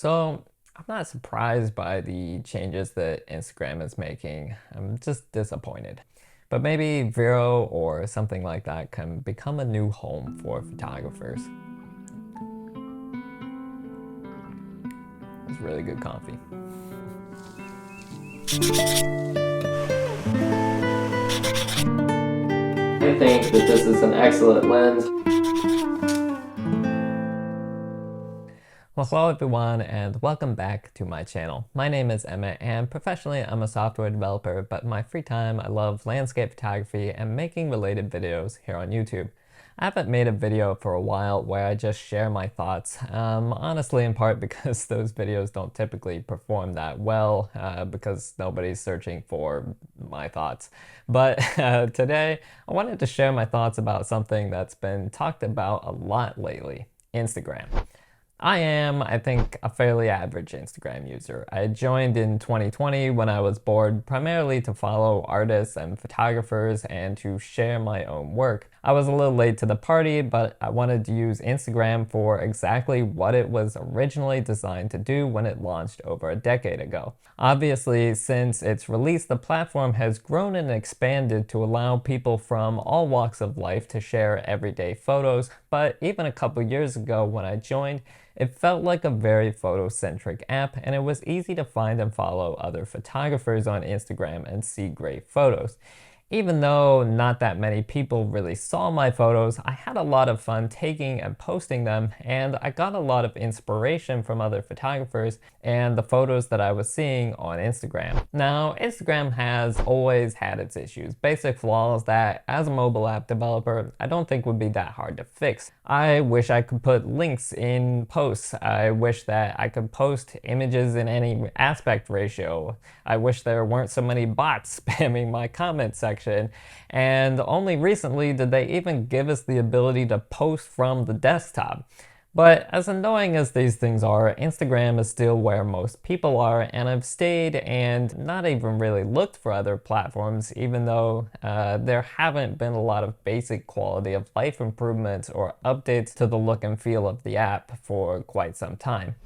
So I'm not surprised by the changes that Instagram is making. I'm just disappointed. But maybe VERO or something like that can become a new home for photographers. It's really good coffee. I think that this is an excellent lens. Well, hello everyone and welcome back to my channel. My name is Emmett and professionally I'm a software developer, but in my free time I love landscape photography and making related videos here on YouTube. I haven't made a video for a while where I just share my thoughts, honestly in part because those videos don't typically perform that well because nobody's searching for my thoughts. But today I wanted to share my thoughts about something that's been talked about a lot lately, Instagram. I am, I think, a fairly average Instagram user. I joined in 2020 when I was bored, primarily to follow artists and photographers and to share my own work. I was a little late to the party, but I wanted to use Instagram for exactly what it was originally designed to do when it launched over a decade ago. Obviously, since its release, the platform has grown and expanded to allow people from all walks of life to share everyday photos, but even a couple years ago when I joined, it felt like a very photo-centric app, and it was easy to find and follow other photographers on Instagram and see great photos. Even though not that many people really saw my photos, I had a lot of fun taking and posting them, and I got a lot of inspiration from other photographers and the photos that I was seeing on Instagram. Now, Instagram has always had its issues, basic flaws that, as a mobile app developer, I don't think would be that hard to fix. I wish I could put links in posts. I wish that I could post images in any aspect ratio. I wish there weren't so many bots spamming my comment section. And only recently did they even give us the ability to post from the desktop. But as annoying as these things are, Instagram is still where most people are, and I've stayed and not even really looked for other platforms, even though there haven't been a lot of basic quality of life improvements or updates to the look and feel of the app for quite some time.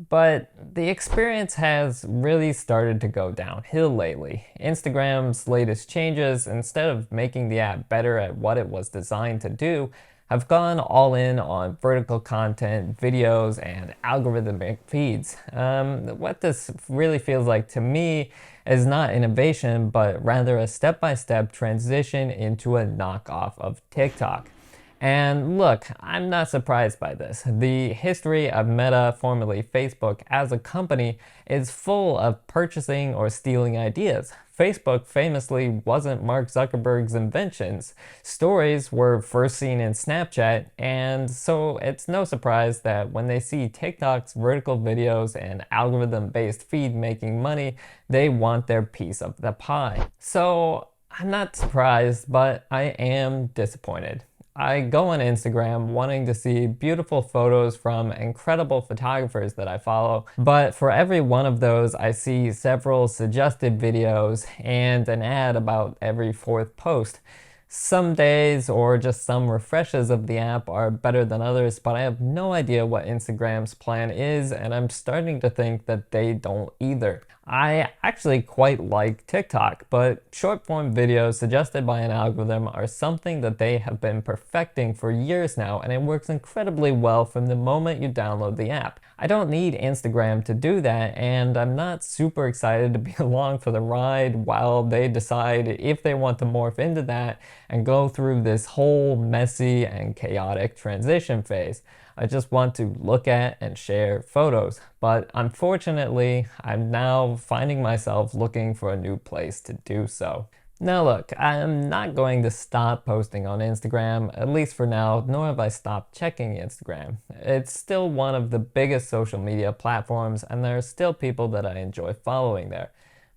But the experience has really started to go downhill lately. Instagram's latest changes, instead of making the app better at what it was designed to do, have gone all in on vertical content, videos, and algorithmic feeds. What this really feels like to me is not innovation, but rather a step-by-step transition into a knockoff of TikTok. And look, I'm not surprised by this. The history of Meta, formerly Facebook, as a company is full of purchasing or stealing ideas. Facebook famously wasn't Mark Zuckerberg's inventions. Stories were first seen in Snapchat, and so it's no surprise that when they see TikTok's vertical videos and algorithm-based feed making money, they want their piece of the pie. So I'm not surprised, but I am disappointed. I go on Instagram wanting to see beautiful photos from incredible photographers that I follow, but for every one of those I see several suggested videos and an ad about every fourth post. Some days or just some refreshes of the app are better than others, but I have no idea what Instagram's plan is, and I'm starting to think that they don't either. I actually quite like TikTok, but short-form videos suggested by an algorithm are something that they have been perfecting for years now, and it works incredibly well from the moment you download the app. I don't need Instagram to do that, and I'm not super excited to be along for the ride while they decide if they want to morph into that and go through this whole messy and chaotic transition phase. I just want to look at and share photos. But unfortunately, I'm now finding myself looking for a new place to do so. Now look, I'm not going to stop posting on Instagram, at least for now, nor have I stopped checking Instagram. It's still one of the biggest social media platforms, and there are still people that I enjoy following there.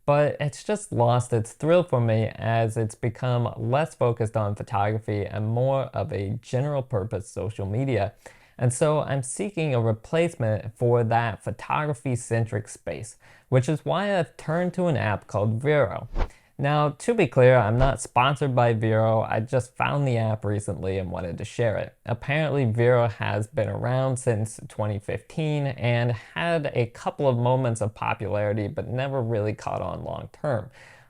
But it's just lost its thrill for me as it's become less focused on photography and more of a general purpose social media. And so I'm seeking a replacement for that photography-centric space, which is why I've turned to an app called VERO. Now, to be clear, I'm not sponsored by VERO. I just found the app recently and wanted to share it. Apparently, VERO has been around since 2015 and had a couple of moments of popularity, but never really caught on long term.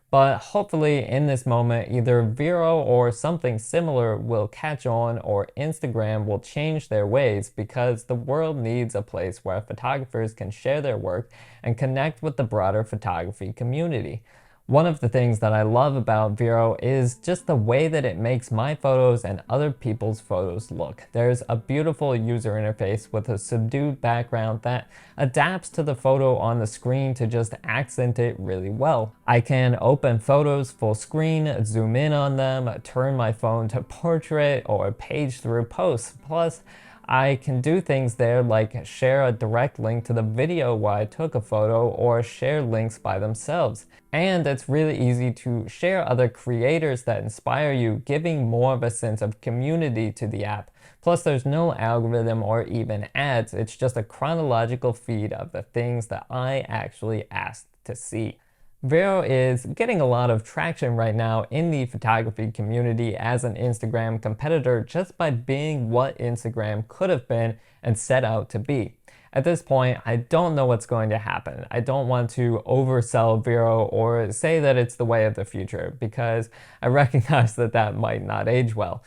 But hopefully in this moment, either VERO or something similar will catch on, or Instagram will change their ways, because the world needs a place where photographers can share their work and connect with the broader photography community. One of the things that I love about VERO is just the way that it makes my photos and other people's photos look. There's a beautiful user interface with a subdued background that adapts to the photo on the screen to just accent it really well. I can open photos full screen, zoom in on them, turn my phone to portrait, or page through posts. Plus, I can do things there like share a direct link to the video where I took a photo, or share links by themselves. And it's really easy to share other creators that inspire you, giving more of a sense of community to the app. Plus, there's no algorithm or even ads. It's just a chronological feed of the things that I actually asked to see. VERO is getting a lot of traction right now in the photography community as an Instagram competitor, just by being what Instagram could have been and set out to be. At this point, I don't know what's going to happen. I don't want to oversell VERO or say that it's the way of the future, because I recognize that that might not age well.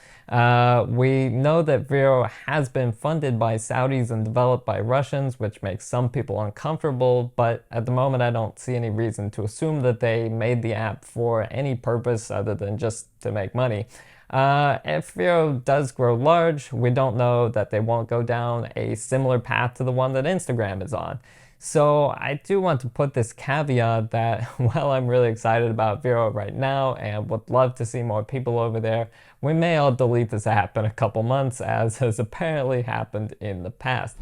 We know that VERO has been funded by Saudis and developed by Russians, which makes some people uncomfortable, but at the moment I don't see any reason to assume that they made the app for any purpose other than just to make money. If VERO does grow large, we don't know that they won't go down a similar path to the one that Instagram is on. So I do want to put this caveat that while I'm really excited about VERO right now and would love to see more people over there, we may all delete this app in a couple months, as has apparently happened in the past.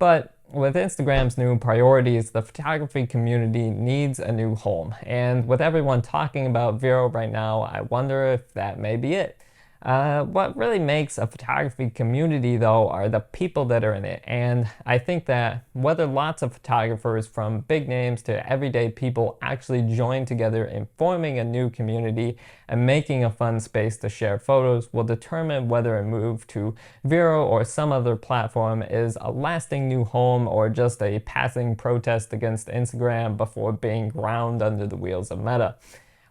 But with Instagram's new priorities, the photography community needs a new home. And with everyone talking about VERO right now, I wonder if that may be it. What really makes a photography community, though, are the people that are in it. And I think that whether lots of photographers from big names to everyday people actually join together in forming a new community and making a fun space to share photos will determine whether a move to VERO or some other platform is a lasting new home, or just a passing protest against Instagram before being ground under the wheels of Meta.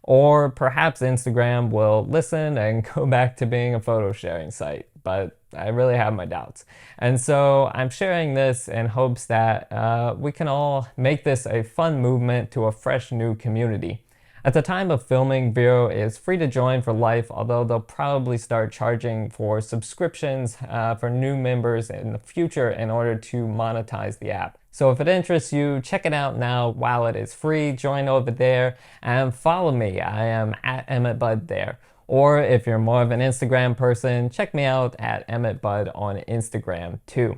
Or perhaps Instagram will listen and go back to being a photo sharing site, but I really have my doubts. And so I'm sharing this in hopes that we can all make this a fun movement to a fresh new community. At the time of filming, VERO is free to join for life, although they'll probably start charging for subscriptions for new members in the future in order to monetize the app. So if it interests you, check it out now while it is free. Join over there and follow me. I am at EmmettBud there. Or if you're more of an Instagram person, check me out at EmmettBud on Instagram too.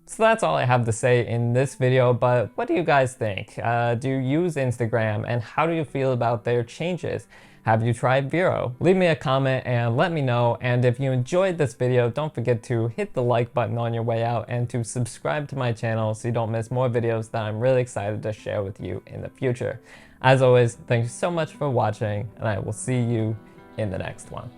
So that's all I have to say in this video, but what do you guys think? Do you use Instagram, and how do you feel about their changes? Have you tried VERO? Leave me a comment and let me know, and if you enjoyed this video, don't forget to hit the like button on your way out and to subscribe to my channel so you don't miss more videos that I'm really excited to share with you in the future. As always, thank you so much for watching, and I will see you in the next one.